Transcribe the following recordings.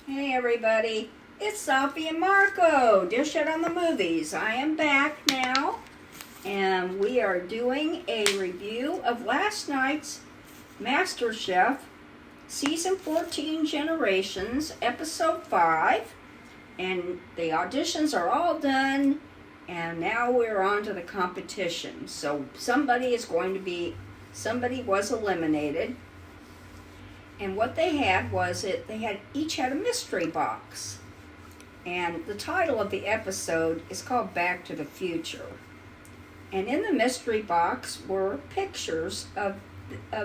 Hey everybody, it's Safi and Marco, Dish It on the Movies. I am back now, and we are doing a review of last night's Masterchef, Season 14 Generations, Episode 5. And the auditions are all done, and now we're on to the competition. So somebody was eliminated. And what they had was each had a mystery box. And the title of the episode is called Back to the Future. And in the mystery box were pictures of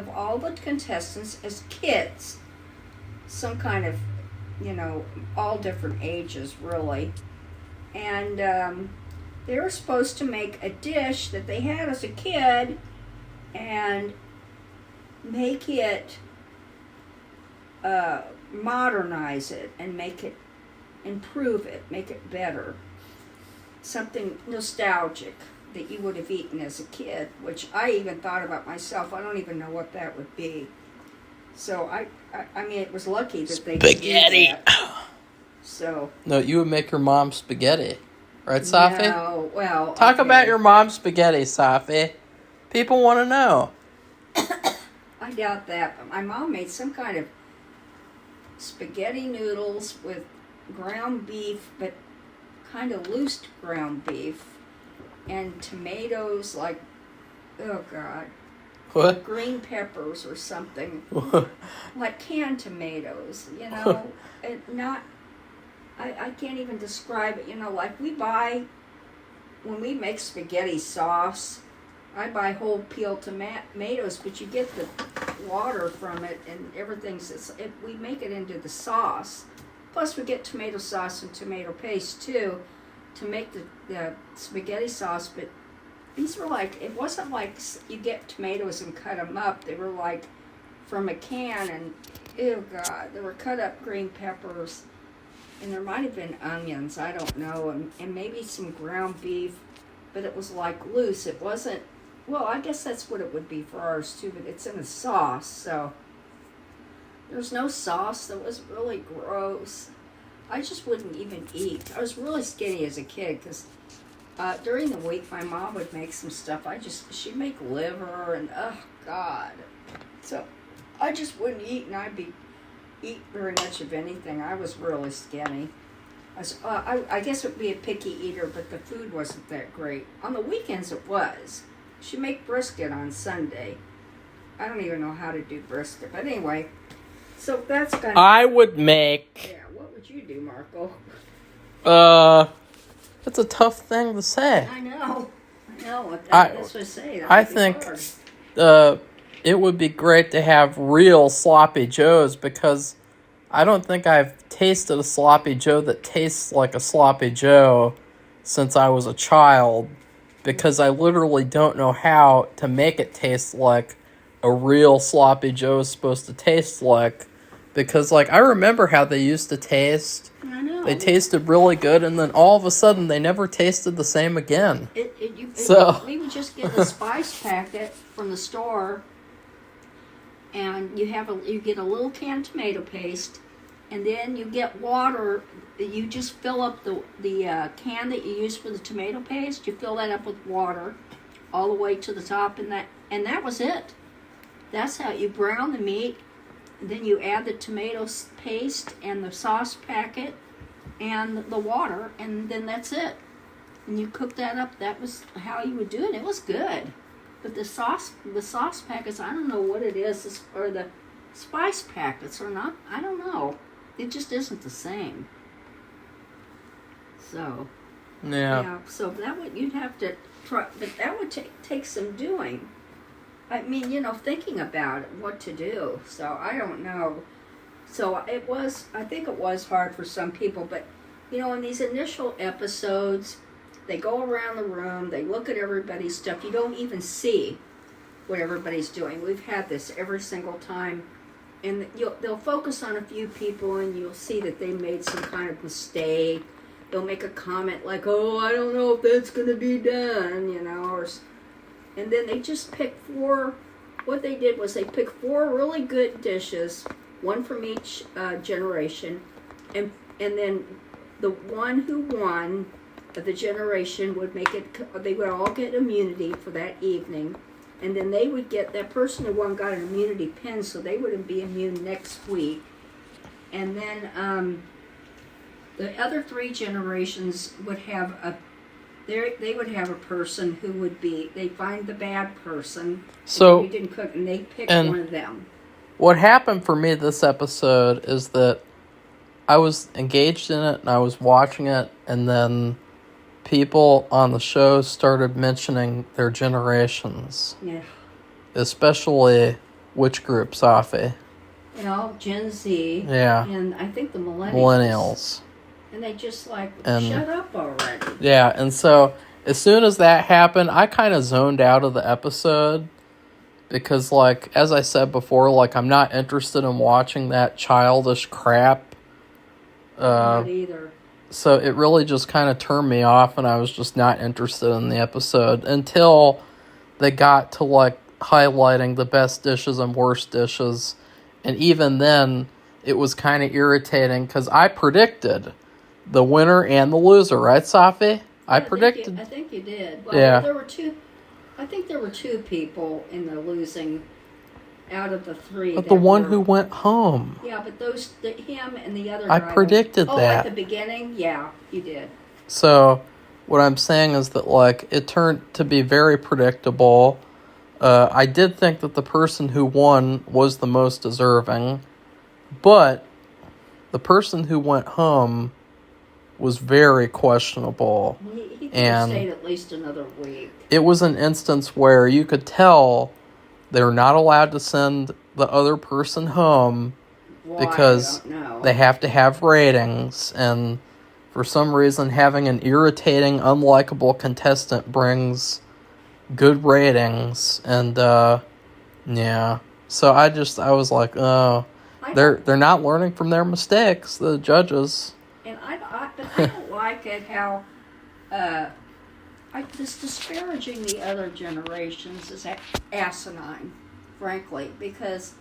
all the contestants as kids. Some kind of, all different ages, really. And they were supposed to make a dish that they had as a kid and make it modernize it and improve it, make it better. Something nostalgic that you would have eaten as a kid, which I even thought about myself. I don't even know what that would be. So I mean, it was lucky that they could do that. So no, you would make your mom spaghetti, right, Safi? No, well, talk about your mom's spaghetti, Safi. People want to know. I doubt that, but my mom made some kind of spaghetti noodles with ground beef, but kind of loose ground beef, and tomatoes, like, oh God, what? Green peppers or something, like canned tomatoes, I can't even describe it, like when we make spaghetti sauce, I buy whole peeled tomatoes, but you get the water from it and everything. We make it into the sauce. Plus we get tomato sauce and tomato paste too to make the spaghetti sauce. But these were it wasn't like you get tomatoes and cut them up. They were like from a can, and ew God, there were cut up green peppers. And there might have been onions, I don't know, and maybe some ground beef. But it was like loose. It wasn't. Well, I guess that's what it would be for ours too, but it's in a sauce, so there's no sauce. That was really gross. I just wouldn't even eat. I was really skinny as a kid because during the week my mom would make some stuff. She'd make liver and, oh God. So I just wouldn't eat, and eat very much of anything. I was really skinny. I guess it would be a picky eater, but the food wasn't that great. On the weekends it was. She make brisket on Sunday. I don't even know how to do brisket. But anyway, so that's kind of... I would make... Yeah, what would you do, Marco? That's a tough thing to say. I know. That's what I say. I think it would be great to have real sloppy joes, because I don't think I've tasted a sloppy joe that tastes like a sloppy joe since I was a child. Because I literally don't know how to make it taste like a real sloppy joe is supposed to taste like. Because, I remember how they used to taste. I know. They tasted really good, and then all of a sudden, they never tasted the same again. We would just get a spice packet from the store, and you get a little canned tomato paste, and then you get water. You just fill up the can that you use for the tomato paste. You fill that up with water all the way to the top, and that was it. That's how you brown the meat. And then you add the tomato paste and the sauce packet and the water, and then that's it. And you cook that up. That was how you would do it. It was good. But the sauce packets, I don't know what it is, or the spice packets or not. I don't know. It just isn't the same. So, yeah. So you'd have to try, but that would take some doing. I mean, thinking about it, what to do. So I don't know. So I think it was hard for some people, but in these initial episodes, they go around the room, they look at everybody's stuff. You don't even see what everybody's doing. We've had this every single time. And they'll focus on a few people, and you'll see that they made some kind of mistake. They'll make a comment like, oh, I don't know if that's going to be done, and then they just pick four. What they did was they picked four really good dishes, one from each generation, and then the one who won of the generation would make it. They would all get immunity for that evening, and then they would get that person who won got an immunity pin, so they wouldn't be immune next week. And then the other 3 generations would have they would have a person who would be. They find the bad person. So who didn't cook, and they pick and one of them. what happened for me this episode is that I was engaged in it and I was watching it, and then people on the show started mentioning their generations. Yeah. Especially which group, Safi? Gen Z. Yeah. And I think the Millennials. And they just shut up already. Yeah, and so as soon as that happened, I kind of zoned out of the episode because, as I said before, I'm not interested in watching that childish crap. Not either. So it really just kind of turned me off, and I was just not interested in the episode until they got to, highlighting the best dishes and worst dishes. And even then, it was kind of irritating because I predicted the winner and the loser, right, Safi? I predicted. I think you did. Well, yeah. There were 2. I think there were 2 people in the losing out of the 3. But the one who went home. Yeah, but him and the other I guy. predicted that. At the beginning? Yeah, you did. So, what I'm saying is that, it turned to be very predictable. I did think that the person who won was the most deserving. But the person who went home was very questionable. He could have stayed at least another week. It was an instance where you could tell they're not allowed to send the other person home because they have to have ratings, and for some reason having an irritating, unlikable contestant brings good ratings, and yeah. So I was like, oh, they're not learning from their mistakes, the judges. And I don't like it how this disparaging the other generations is asinine, frankly, because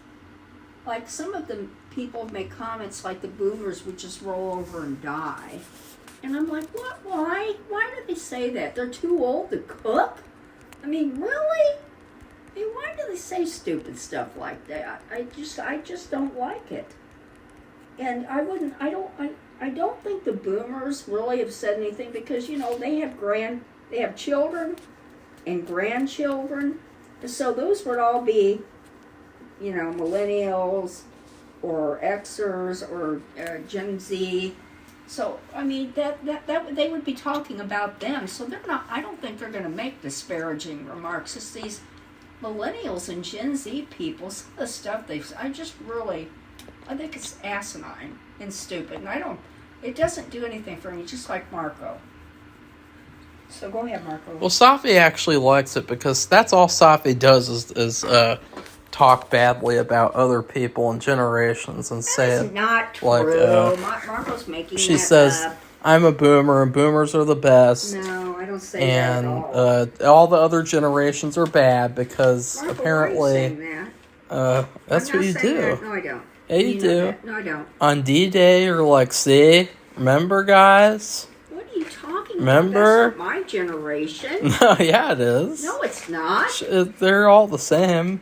some of the people make comments like the boomers would just roll over and die. And I'm like, what? Why? Why do they say that? They're too old to cook? I mean, really? I mean, why do they say stupid stuff like that? I just don't like it. And I don't think the boomers really have said anything because, they have children and grandchildren. And so those would all be, millennials or Xers or Gen Z. So, I mean, that they would be talking about them. So I don't think they're going to make disparaging remarks. It's these millennials and Gen Z people, some of the stuff I think it's asinine and stupid. And it doesn't do anything for me, just like Marco. So go ahead, Marco. Well, Safi actually likes it because that's all Safi does is talk badly about other people and generations and say it. That's not true. Marco's making she that says, up. I'm a boomer and boomers are the best. No, I don't say that at all. And all the other generations are bad because Marco, apparently... why are you saying that? That's what you do. That. No, I don't. Yeah, you do. No, I don't. On D-Day, you're see? Remember, guys? What are you talking Remember? about? That's not my generation. No, yeah, it is. No, it's not. They're all the same.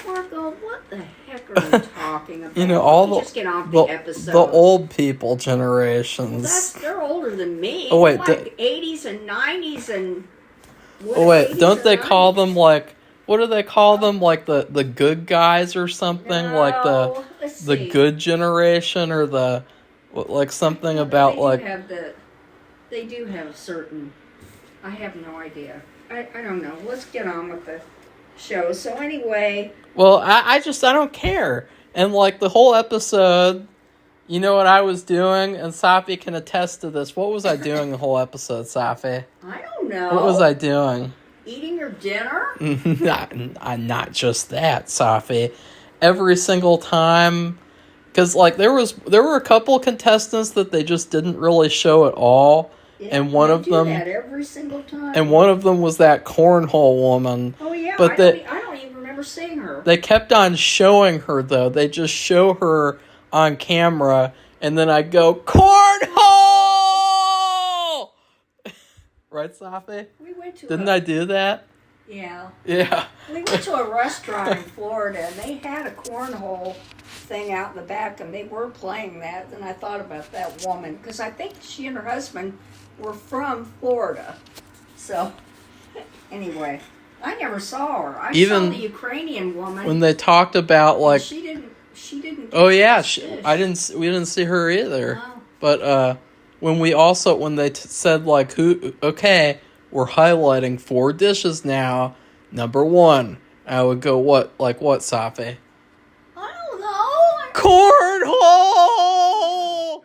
Marco, what the heck are you talking about? All just get off the episode. The old people generations. Well, they're older than me. Oh, wait. 80s and 90s and... Oh, wait. Don't they call them, what do they call them? The good guys or something? No, the good generation or something about They do have certain... I have no idea. I don't know. Let's get on with the show. So anyway... Well, I don't care. And the whole episode, you know what I was doing? And Safi can attest to this. What was I doing the whole episode, Safi? I don't know. What was I doing? Eating your dinner? not just that, Safi. Every single time, because there were a couple contestants that they just didn't really show at all, yeah, and one of them that every single time. And one of them was that cornhole woman. Oh yeah, but I don't even remember seeing her. They kept on showing her though. They just show her on camera and then I go, cornhole! Right, Safi? We went to Didn't I do that? Yeah. Yeah. We went to a restaurant in Florida, and they had a cornhole thing out in the back, and they were playing that. And I thought about that woman, because I think she and her husband were from Florida. So, anyway, I never saw her. I saw the Ukrainian woman. When they talked about, like... She didn't. Oh, yeah. We didn't see her either. No. But, when they said, like, okay, we're highlighting 4 dishes now. Number 1, I would go, what, Safi? I don't know. Cornhole!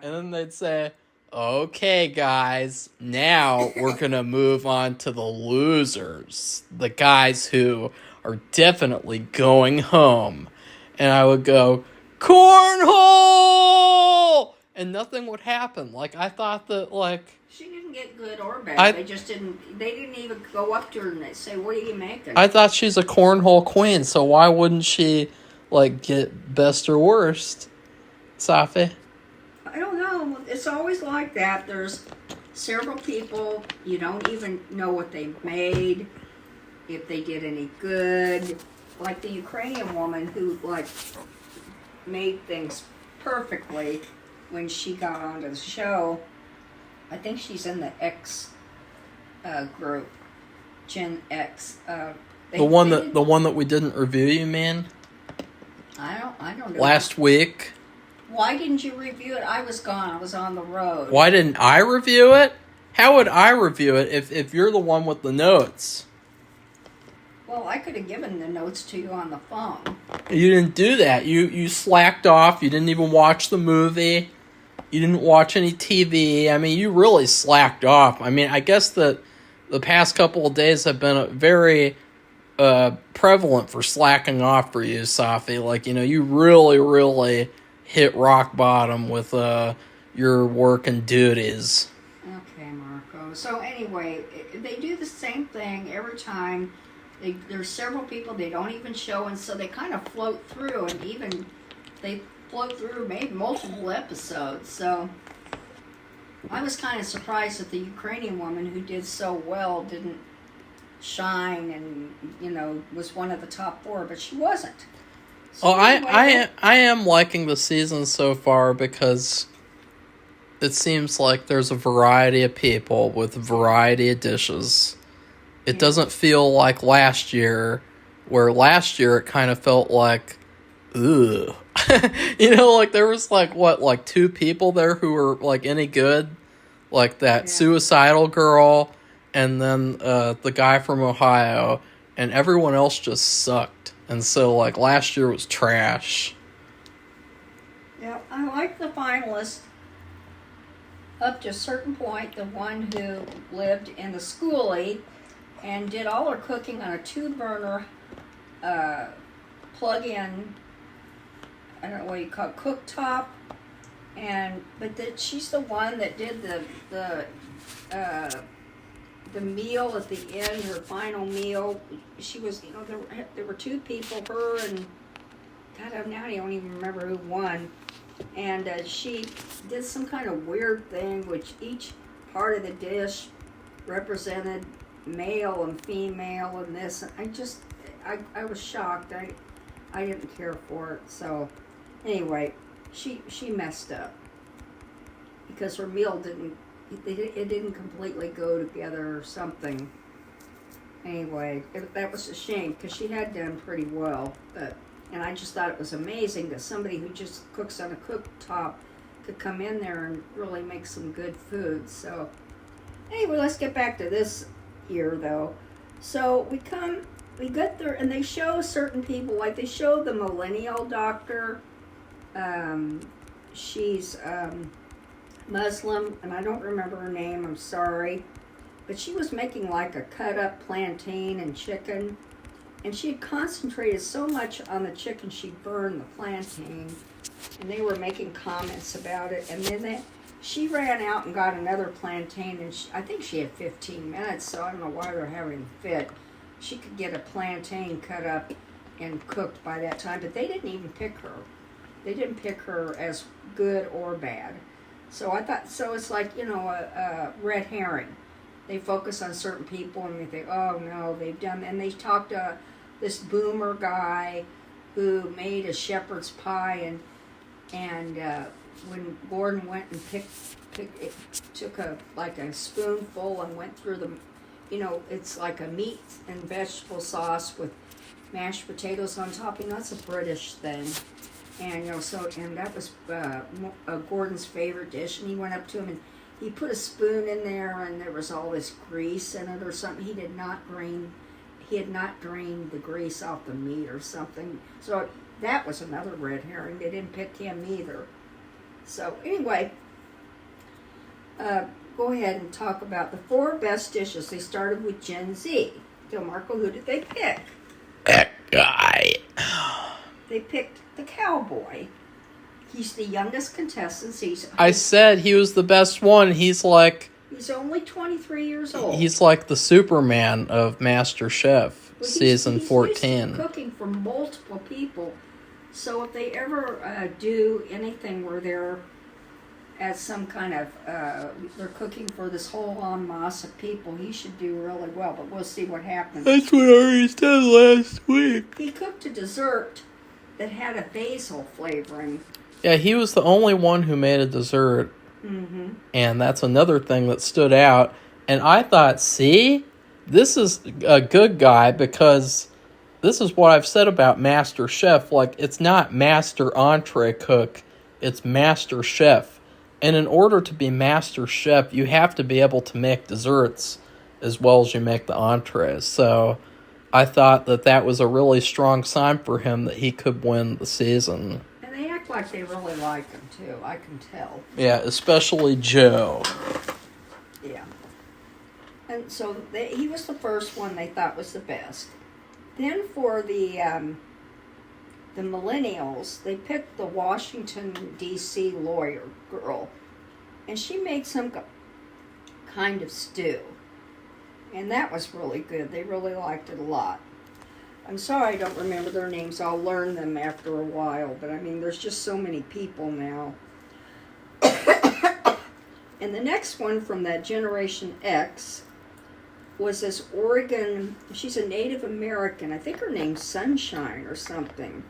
And then they'd say, okay, guys, now we're going to move on to the losers. The guys who are definitely going home. And I would go, cornhole! And nothing would happen. Like, I thought that, like... She didn't get good or bad. They didn't even go up to her and say, what are you making? I thought she's a cornhole queen, so why wouldn't she, like, get best or worst? Safi? I don't know. It's always like that. There's several people, you don't even know what they made, if they did any good. Like the Ukrainian woman who, like, made things perfectly when she got onto the show. I think she's in the X group, Gen X. The one that we didn't review, you mean? I don't know. Last week. Why didn't you review it? I was gone. I was on the road. Why didn't I review it? How would I review it if you're the one with the notes? Well, I could have given the notes to you on the phone. You didn't do that. You slacked off. You didn't even watch the movie. You didn't watch any TV. I mean, you really slacked off. I mean, I guess that the past couple of days have been very prevalent for slacking off for you, Safi. Like, you know, you really, really hit rock bottom with your work and duties. Okay, Marco. So anyway, they do the same thing every time. There's several people they don't even show, and so they kind of float through, and even they float through maybe multiple episodes. So I was kind of surprised that the Ukrainian woman who did so well didn't shine and, you know, was one of the top 4, but she wasn't. So anyway, I am liking the season so far because it seems like there's a variety of people with a variety of dishes. It doesn't feel like last year, where last year it kind of felt like, ugh. You know, like there was like 2 people there who were like any good, like that suicidal girl, and then the guy from Ohio, and everyone else just sucked. And so like last year was trash. Yeah, I like the finalists up to a certain point. The one who lived in the schoolie and did all her cooking on a 2-burner plug-in, I don't know what you call it, cooktop, but she's the one that did the meal at the end, her final meal. She was, you know, there were 2 people, her and God, now I don't even remember who won, and she did some kind of weird thing, which each part of the dish represented male and female and this. I was shocked. I didn't care for it. So anyway, she messed up because her meal it didn't completely go together or something. Anyway, that was a shame because she had done pretty well. And I just thought it was amazing that somebody who just cooks on a cooktop could come in there and really make some good food. So anyway, let's get back to this here though. So we get there and they show certain people, like they show the millennial doctor. She's Muslim, and I don't remember her name, I'm sorry. But she was making like a cut up plantain and chicken. And she had concentrated so much on the chicken, she burned the plantain. And they were making comments about it. And then she ran out and got another plantain, and I think she had 15 minutes, so I don't know why they're having a fit. She could get a plantain cut up and cooked by that time, but they didn't even pick her. They didn't pick her as good or bad. So I thought, so it's like, a red herring. They focus on certain people and they think, oh no, they've done, and they talked to this boomer guy who made a shepherd's pie, and when Gordon went and took a spoonful and went through the, it's like a meat and vegetable sauce with mashed potatoes on top. That's a British thing. And, and that was Gordon's favorite dish. And he went up to him and he put a spoon in there, and there was all this grease in it or something. He had not drained the grease off the meat or something. So that was another red herring. They didn't pick him either. So anyway, go ahead and talk about the 4 best dishes. They started with Gen Z. So Marco, who did they pick? That guy. They picked the cowboy. He's the youngest contestant. I said he was the best one. He's only 23 years old. He's like the Superman of Masterchef, season 14. He's cooking for multiple people. So if they ever do anything where they're at some kind of, they're cooking for this whole en masse of people, he should do really well. But we'll see what happens. That's what I already said last week. He cooked a dessert that had a basil flavoring. Yeah, he was the only one who made a dessert. Mm-hmm. And that's another thing that stood out. And I thought, see, this is a good guy, because this is what I've said about Master Chef. Like, it's not Master Entree Cook, it's Master Chef. And in order to be Master Chef, you have to be able to make desserts as well as you make the entrees. So I thought that was a really strong sign for him that he could win the season. And they act like they really like him, too. I can tell. Yeah, especially Joe. Yeah. And so he was the first one they thought was the best. Then for the millennials, they picked the Washington, D.C. lawyer girl. And she made some kind of stew. And that was really good. They really liked it a lot. I'm sorry I don't remember their names. I'll learn them after a while. But, there's just so many people now. And the next one from that Generation X was this Oregon, she's a Native American. I think her name's Sunshine or something.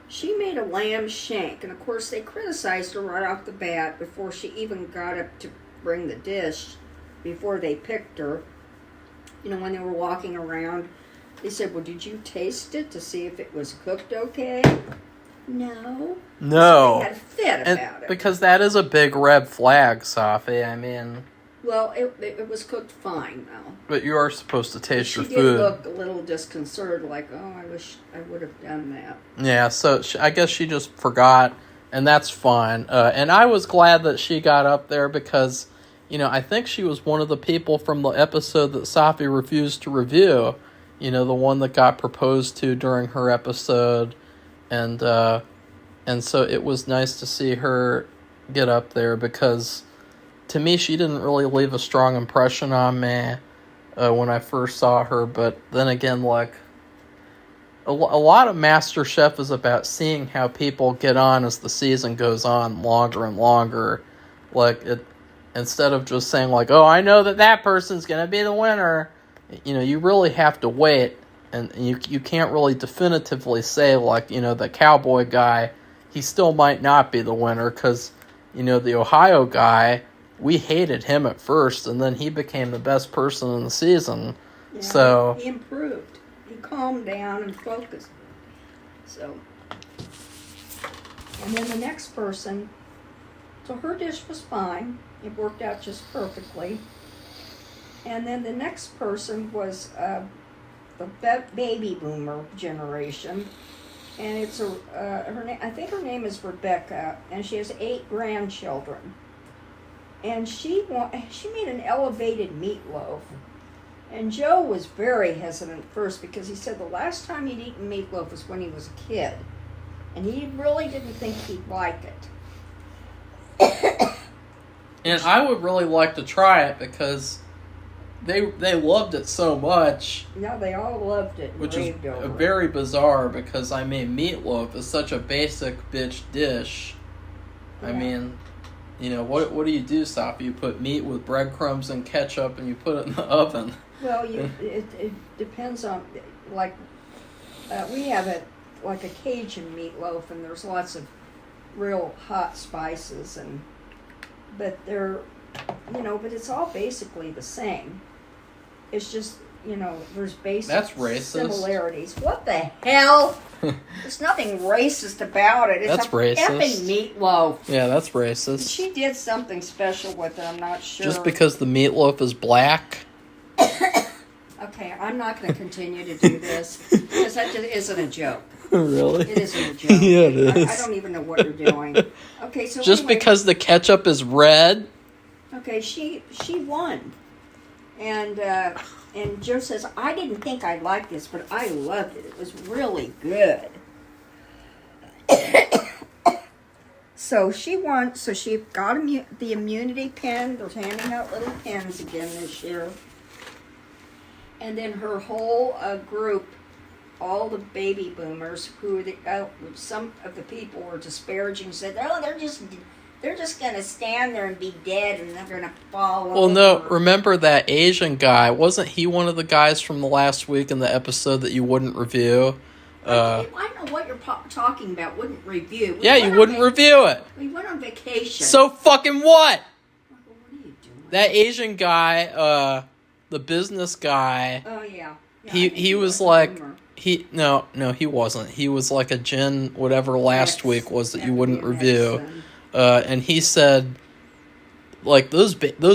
She made a lamb shank. And, of course, they criticized her right off the bat before she even got up to bring the dish, before they picked her. When they were walking around, they said, well, did you taste it to see if it was cooked okay? No. So they had a fit about it. Because that is a big red flag, Safi. Well, it was cooked fine, though. But you are supposed to taste your food. She did look a little disconcerted, like, oh, I wish I would have done that. Yeah, so I guess she just forgot, and that's fine. And I was glad that she got up there because, I think she was one of the people from the episode that Safi refused to review. The one that got proposed to during her episode. And so it was nice to see her get up there because, to me, she didn't really leave a strong impression on me when I first saw her. But then again, like, a lot of MasterChef is about seeing how people get on as the season goes on longer and longer. Like, instead of just saying, like, oh, I know that person's going to be the winner, you really have to wait. And you can't really definitively say, like, the cowboy guy, he still might not be the winner because, the Ohio guy, we hated him at first, and then he became the best person in the season. Yeah, so he improved. He calmed down and focused. So, and then the next person, so her dish was fine. It worked out just perfectly. And then the next person was the baby boomer generation. And it's I think her name is Rebecca, and she has 8 grandchildren. And she made an elevated meatloaf. And Joe was very hesitant at first because he said the last time he'd eaten meatloaf was when he was a kid. And he really didn't think he'd like it. And I would really like to try it because they loved it so much. No, they all loved it. And Which is raved over it. very bizarre because, I mean, meatloaf is such a basic bitch dish. Yeah. I mean, you know, what do you do, Safi? You put meat with breadcrumbs and ketchup and you put it in the oven. Well, it depends on, like, we have it like a Cajun meatloaf, and there's lots of real hot spices, but they're, you know, but it's all basically the same. It's just, you know, there's basic That's racist. similarities. What the hell? There's nothing racist about it. It's That's a racist. effing meatloaf. Yeah, that's racist. She did something special with it, I'm not sure. Just because the meatloaf is black? Okay, I'm not going to continue to do this, because that just isn't a joke. Really? It isn't a joke. Yeah, it is. I don't even know what you're doing. Okay, so Just anyway, because the ketchup is red? okay, she won, and Joe says, I didn't think I'd like this, but I loved it. It was really good. So she won. So she got the immunity pin. They're handing out little pins again this year, and then her whole group. All the baby boomers who some of the people were disparaging, said, "Oh, they're just gonna stand there and be dead, and they're gonna fall." Well, over. no, remember that Asian guy? Wasn't he one of the guys from the last week in the episode that you wouldn't review? I know what you're talking about. Wouldn't review. Yeah, you wouldn't review it. We went on vacation. So fucking what? Michael, what are you doing? That Asian guy, the business guy, Oh yeah. Yeah, I he think was a like... boomer. No, he wasn't. He was like a Jen, whatever last week was that you wouldn't review. And he said, like, those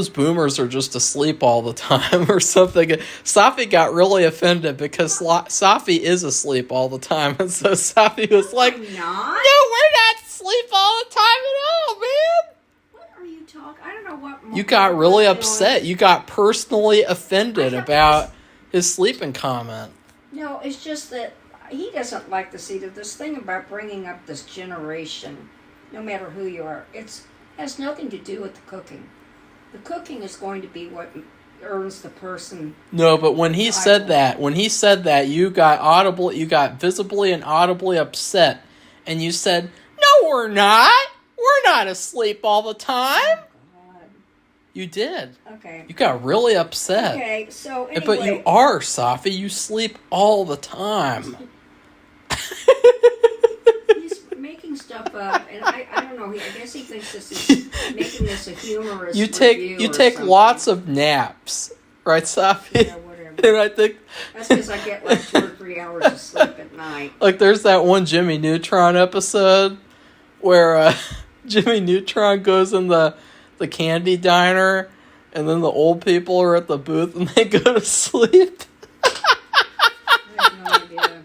boomers are just asleep all the time or something. Safi got really offended because Safi is asleep all the time. And so Safi was like, I'm not. no, we're not asleep all the time at all, man. What are you talking? I don't know what. You got really upset. You got personally offended about his sleeping comment. No, it's just that he doesn't like this either. This thing about bringing up this generation, no matter who you are, has nothing to do with the cooking. The cooking is going to be what earns the person. No, but when he said that, you got visibly and audibly upset, and you said, "No, we're not. We're not asleep all the time." God. You did. Okay. You got really upset. Okay, so anyway. But you are, Safi. You sleep all the time. He's making stuff up, and I don't know. I guess he thinks this is making this a humorous You review take something. lots of naps, right, Safi? Yeah, whatever. And I think That's because I get like 2 or 3 hours of sleep at night. like there's that one Jimmy Neutron episode where Jimmy Neutron goes in the candy diner, and then the old people are at the booth and they go to sleep. I have no idea.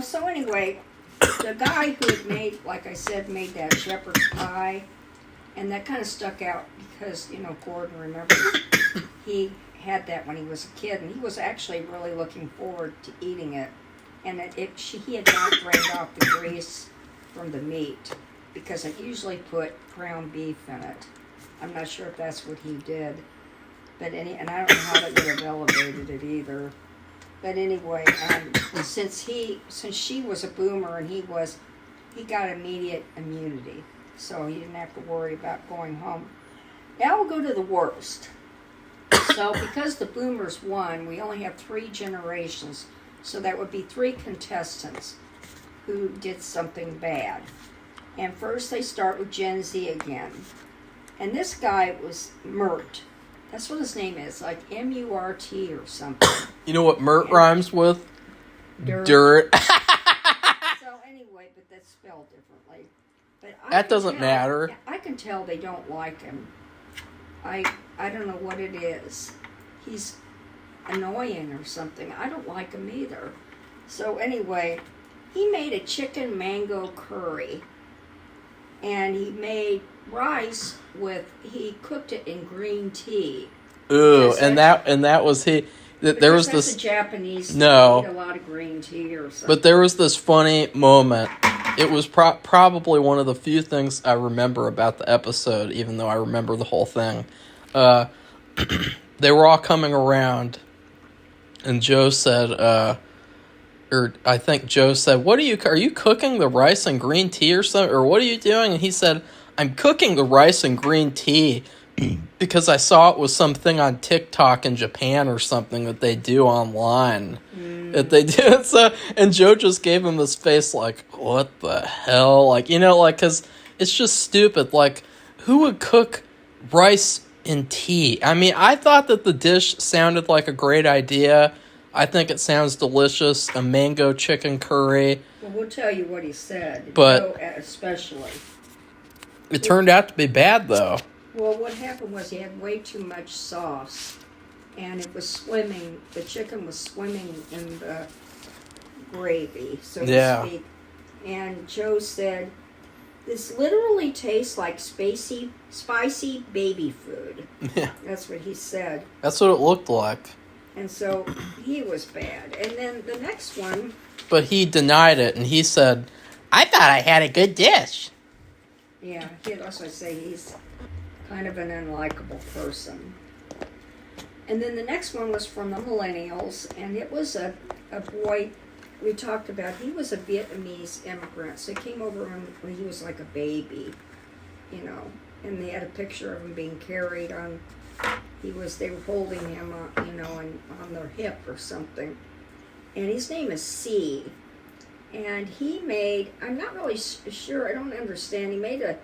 So anyway, the guy who had made that shepherd's pie, and that kind of stuck out because, you know, Gordon, remember, he had that when he was a kid, and he was actually really looking forward to eating it. And he had not drained off the grease from the meat, because I usually put ground beef in it. I'm not sure if that's what he did, and I don't know how that would have elevated it either. But anyway, since she was a boomer and he got immediate immunity, so he didn't have to worry about going home. Now we'll go to the worst. So because the boomers won, we only have 3 generations, so that would be 3 contestants who did something bad. And first they start with Gen Z again. And this guy was Mert. That's what his name is, like M-U-R-T or something. You know what Mert rhymes with? Dirt. So anyway, but that's spelled differently. But That doesn't matter. I can tell they don't like him. I don't know what it is. He's annoying or something. I don't like him either. So anyway, he made a chicken mango curry. And he made rice he cooked it in green tea. Ooh, and that was he. There was that's this a Japanese. No, They eat a lot of green tea or something. but there was this funny moment. It was probably one of the few things I remember about the episode, even though I remember the whole thing. they were all coming around, and Joe said, or I think Joe said, are you cooking the rice and green tea or something? Or what are you doing? And he said, I'm cooking the rice and green tea because I saw it was something on TikTok in Japan or something that they do online. That they do it. So, and Joe just gave him this face like, what the hell? Like, because it's just stupid. Like, who would cook rice and tea? I mean, I thought that the dish sounded like a great idea. I think it sounds delicious. A mango chicken curry. Well, we'll tell you what he said. But Joe especially. It turned out to be bad, though. Well, what happened was he had way too much sauce, and it was swimming. The chicken was swimming in the gravy, so to speak. And Joe said, "This literally tastes like spicy baby food." Yeah, that's what he said. That's what it looked like. And so he was bad. And then the next one. But he denied it, and he said, "I thought I had a good dish." Yeah, he'd also say he's kind of an unlikable person. And then the next one was from the millennials, and it was a boy we talked about. He was a Vietnamese immigrant, so he came over when he was like a baby, and they had a picture of him being carried on, they were holding him, on their hip or something. And his name is C. And he made, I'm not really sure, I don't understand, he made a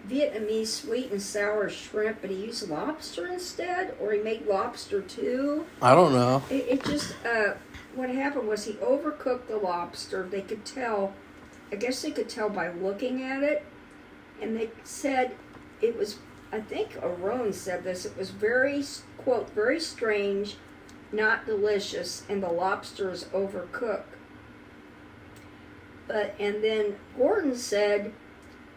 Vietnamese sweet and sour shrimp, but he used lobster instead, or he made lobster too. I don't know. It just, what happened was he overcooked the lobster. They could tell, I guess they could tell by looking at it, and they said it was, I think Aron said this, it was very, quote, very strange, not delicious, and the lobster is overcooked. And then Gordon said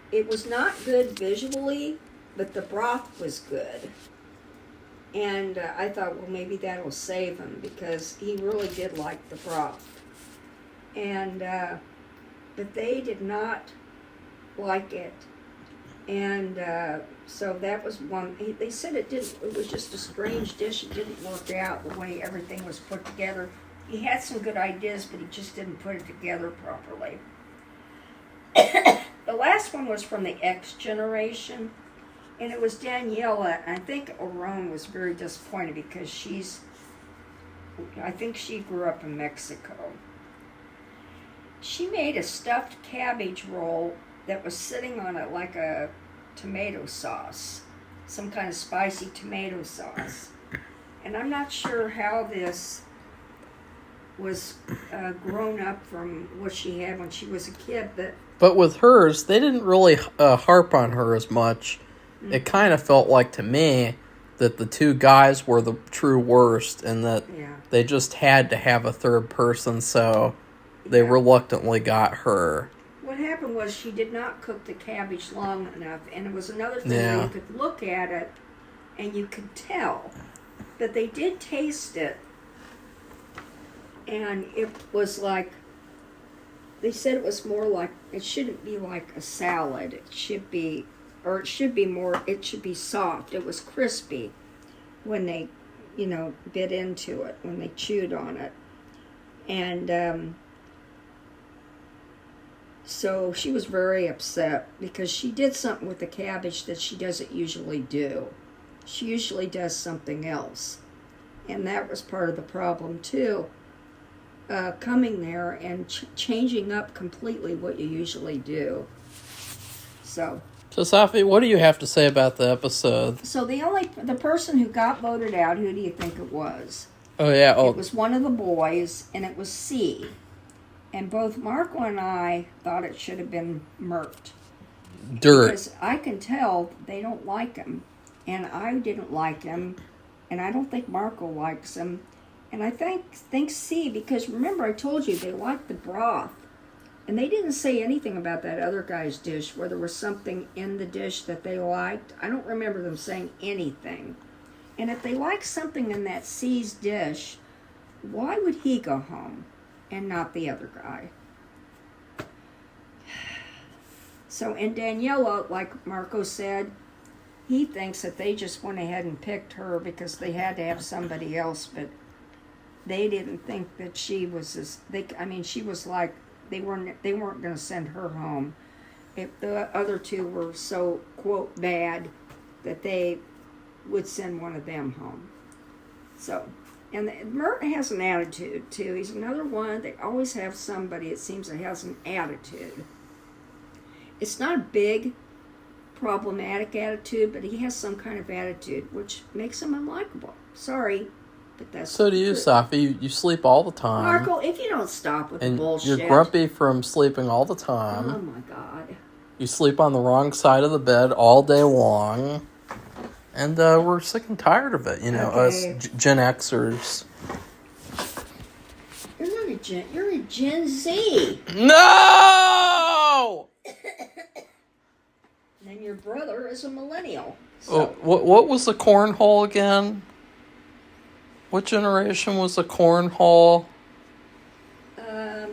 it was not good visually, but the broth was good. And I thought, well, maybe that'll save him, because he really did like the broth. And but they did not like it. And so that was one. They said it was just a strange dish. It didn't work out the way everything was put together. He had some good ideas, but he just didn't put it together properly. The last one was from the X generation, and it was Daniela. I think Aron was very disappointed because I think she grew up in Mexico. She made a stuffed cabbage roll that was sitting on it like a tomato sauce, some kind of spicy tomato sauce. And I'm not sure how this was grown up from what she had when she was a kid, but with hers, they didn't really harp on her as much. Mm-hmm. It kind of felt like to me that the two guys were the true worst, and that they just had to have a third person, so they reluctantly got her. What happened was she did not cook the cabbage long enough, and it was another thing where you could look at it and you could tell that they did taste it. And it was like, they said it was more like, it shouldn't be like a salad. It should be soft. It was crispy when they, bit into it, when they chewed on it. And so she was very upset because she did something with the cabbage that she doesn't usually do. She usually does something else. And that was part of the problem too. Coming there and changing up completely what you usually do. So Safi, what do you have to say about the episode? So the person who got voted out, who do you think it was? Oh yeah, It was one of the boys, and it was C. And both Marco and I thought it should have been murked. Dirt. Because I can tell they don't like him, and I didn't like him, and I don't think Marco likes him. And I think C, because remember I told you they liked the broth. And they didn't say anything about that other guy's dish, where there was something in the dish that they liked. I don't remember them saying anything. And if they liked something in that C's dish, why would he go home and not the other guy? So, and Daniela, like Marco said, he thinks that they just went ahead and picked her because they had to have somebody else, but they didn't think that she was as she was like they weren't going to send her home. If the other two were so quote bad that they would send one of them home. So, and Merton has an attitude too. He's another one. They always have somebody, it seems, that has an attitude. It's not a big problematic attitude, but he has some kind of attitude which makes him unlikable. Sorry, but that's so do you, Safi. You sleep all the time. Marco, if you don't stop with the bullshit. You're grumpy from sleeping all the time. Oh my God. You sleep on the wrong side of the bed all day long. And we're sick and tired of it, us Gen Xers. You're a Gen Z. No! And your brother is a millennial. So. Oh, what was the cornhole again? What generation was the cornhole?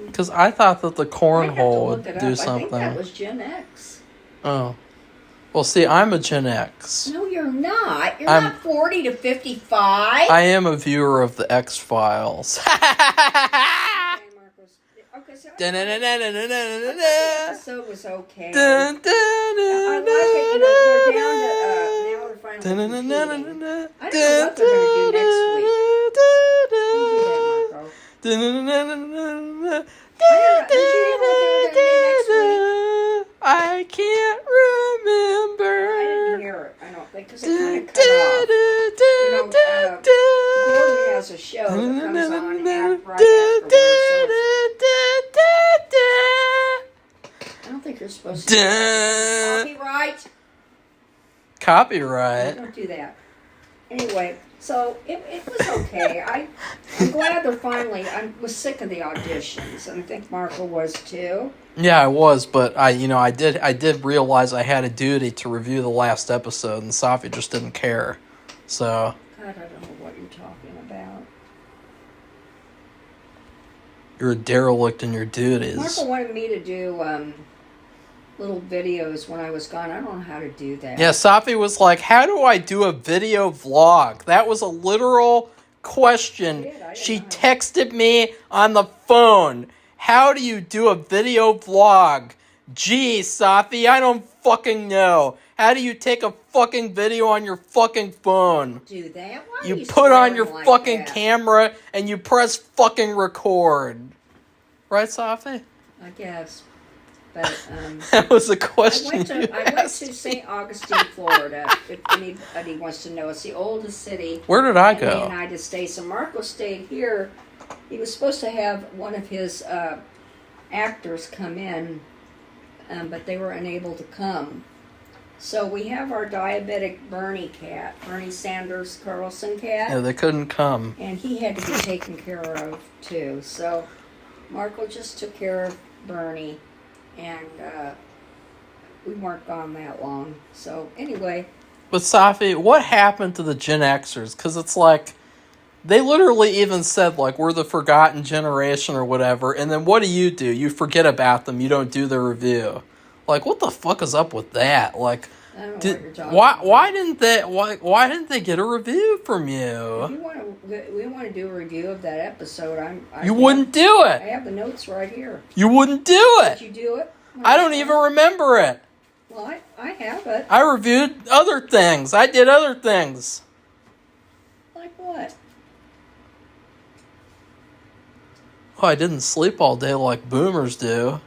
Because I thought that the cornhole would do something. I think that was Gen X. Oh. Well, see, I'm a Gen X. No, you're not. You're not 40 to 55. I am a viewer of the X-Files. Okay, so the episode was okay. I like it. They're down to, now they're finally competing. I don't know what they're going to do next week. Don't do that, Marco. I can't remember. I didn't hear it, I don't think, because it kind of cut off. Gordon has a show that comes on right afterwards. I don't think you're supposed to. Copyright. Don't do that. Anyway, so it was okay. I'm glad they're finally. I was sick of the auditions, and I think Marco was too. Yeah, I was, but I did realize I had a duty to review the last episode, and Safi just didn't care. So. God, I don't know what you're talking about. You're a derelict in your duties. Marco wanted me to do little videos when I was gone. I don't know how to do that. Yeah, Safi was like, how do I do a video vlog? That was a literal question. She texted me on the phone. How do you do a video vlog? Gee, Safi, I don't fucking know. How do you take a fucking video on your fucking phone? Do that? Why you put on your like fucking that? camera and you press fucking record. Right, Safi? I guess. But that was a question. I went to St. Augustine, Florida. If anybody wants to know, it's the oldest city. Where did I in go? the United States. So Marco stayed here. He was supposed to have one of his actors come in, but they were unable to come. So we have our diabetic Bernie Sanders Carlson cat. Yeah, they couldn't come. And he had to be taken care of too. So Marco just took care of Bernie. And we weren't gone that long. So, anyway. But, Safi, what happened to the Gen Xers? Because it's like, they literally even said, like, we're the forgotten generation or whatever. And then what do? You forget about them. You don't do the review. Like, what the fuck is up with that? Like, I don't know what you're talking about. Why didn't they get a review from you? If we want to do a review of that episode. You wouldn't do it. I have the notes right here. You wouldn't do it. Did you do it? I don't even remember it. Well, I have it. I reviewed other things. I did other things. Like what? Oh, I didn't sleep all day like boomers do.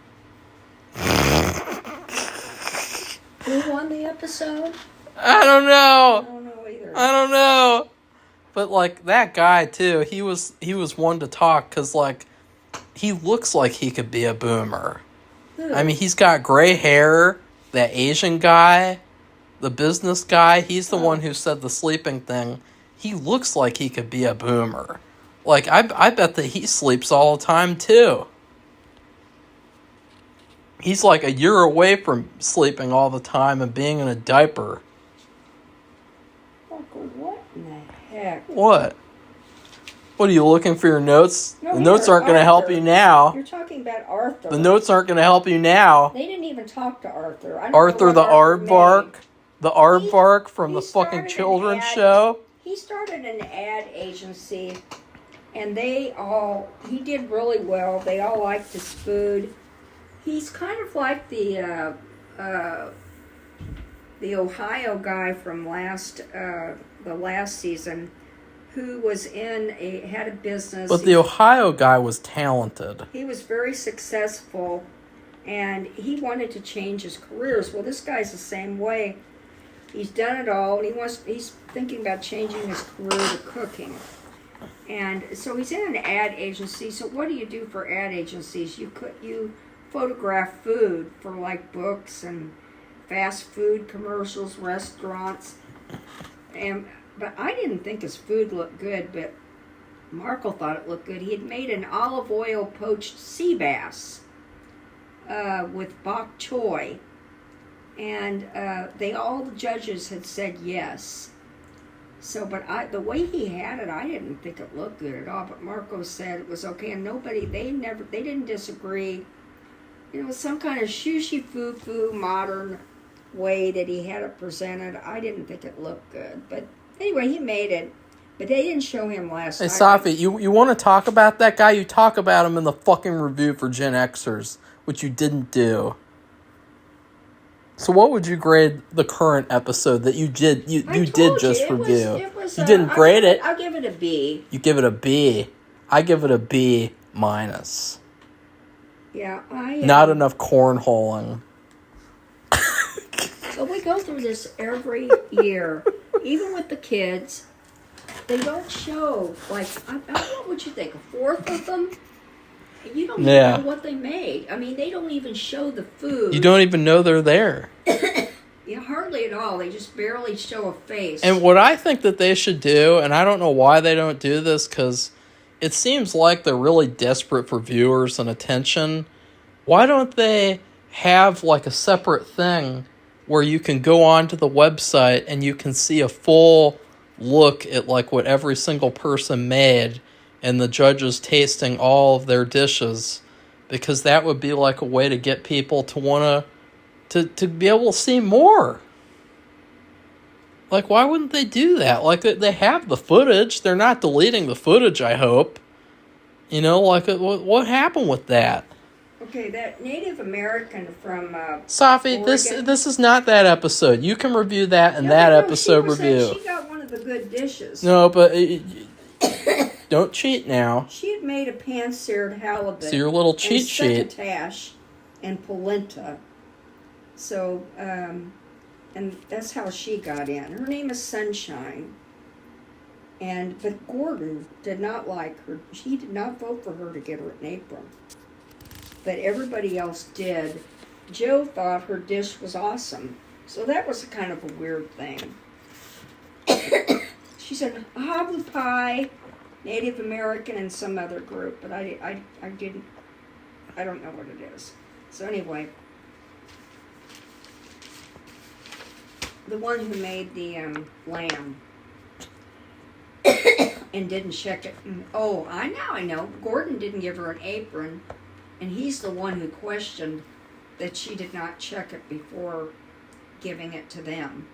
Who won the episode? I don't know. I don't know either. I don't know. But, like, that guy, too, he was one to talk, because, like, he looks like he could be a boomer. Who? I mean, he's got gray hair, that Asian guy, the business guy, he's the one who said the sleeping thing. He looks like he could be a boomer. Like, I bet that he sleeps all the time, too. He's like a year away from sleeping all the time and being in a diaper. What in the heck? What? What, are you looking for your notes? No, the notes aren't going to help you now. You're talking about Arthur. The notes aren't going to help you now. They didn't even talk to Arthur. I don't know Arthur what the aardvark. The aardvark from the fucking started children's show. He started an ad agency, and he did really well. They all liked his food. He's kind of like the Ohio guy from the last season, who was had a business. But the Ohio guy was talented. He was very successful, and he wanted to change his careers. Well, this guy's the same way. He's done it all, and he's thinking about changing his career to cooking. And so he's in an ad agency. So what do you do for ad agencies? You photograph food for like books and fast food commercials, restaurants. But I didn't think his food looked good, but Marco thought it looked good. He had made an olive oil poached sea bass with bok choy. And all the judges had said yes. So, but the way he had it, I didn't think it looked good at all. But Marco said it was okay, and they didn't disagree. It was some kind of shushy foo modern way that he had it presented. I didn't think it looked good, but anyway, he made it. But they didn't show him last night. Hey, Safi, you want to talk about that guy? You talk about him in the fucking review for Gen Xers, which you didn't do. So what would you grade the current episode that you did review? You didn't grade it. I'll give it a B. You give it a B. I give it a B minus. Yeah, not enough cornholing. But we go through this every year, even with the kids. They don't show what would you think? A fourth of them. You don't even know what they made. I mean, they don't even show the food. You don't even know they're there. Yeah, hardly at all. They just barely show a face. And what I think that they should do, and I don't know why they don't do this, because it seems like they're really desperate for viewers and attention. Why don't they have like a separate thing where you can go onto the website and you can see a full look at like what every single person made, and the judges tasting all of their dishes, because that would be like a way to get people to want to be able to see more. Like, why wouldn't they do that? Like, they have the footage. They're not deleting the footage, I hope. You know, like, what happened with that? Okay, that Native American from Safi, Oregon. This is not that episode. You can review that in that episode review. She got one of the good dishes. No, but don't cheat now. She had made a pan-seared halibut. So your little cheat sheet. Succotash and polenta. So, and that's how she got in. Her name is Sunshine. But Gordon did not like her. He did not vote for her to get her an apron. But everybody else did. Joe thought her dish was awesome. So that was kind of a weird thing. She said habu pie, Native American, and some other group, but I don't know what it is. So anyway, the one who made the lamb and didn't check it. Oh, I know. Gordon didn't give her an apron, and he's the one who questioned that she did not check it before giving it to them.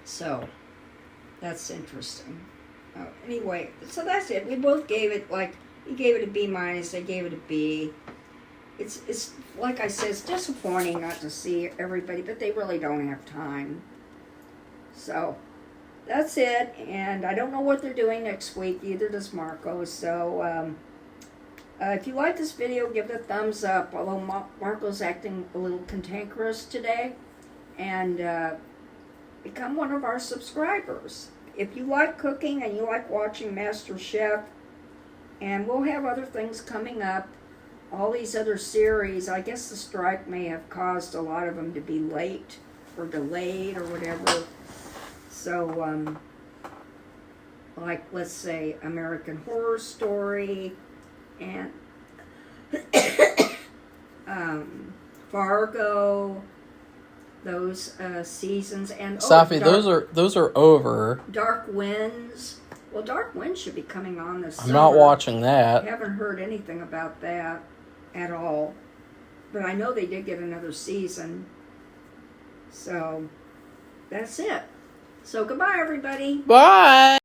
So, that's interesting. Anyway, so that's it. We both gave it, he gave it a B minus, I gave it a B. It's like I said, it's disappointing not to see everybody, but they really don't have time. So, that's it, and I don't know what they're doing next week, either does Marco, so, if you like this video, give it a thumbs up, although Marco's acting a little cantankerous today, and, become one of our subscribers. If you like cooking and you like watching Masterchef, and we'll have other things coming up, all these other series, I guess the strike may have caused a lot of them to be late or delayed or whatever. So, let's say American Horror Story and Fargo, those seasons, and Safi, those are over. Dark Winds. Well, Dark Winds should be coming on this summer. I'm not watching that. I haven't heard anything about that at all, but I know they did get another season. So, that's it. So, goodbye, everybody. Bye.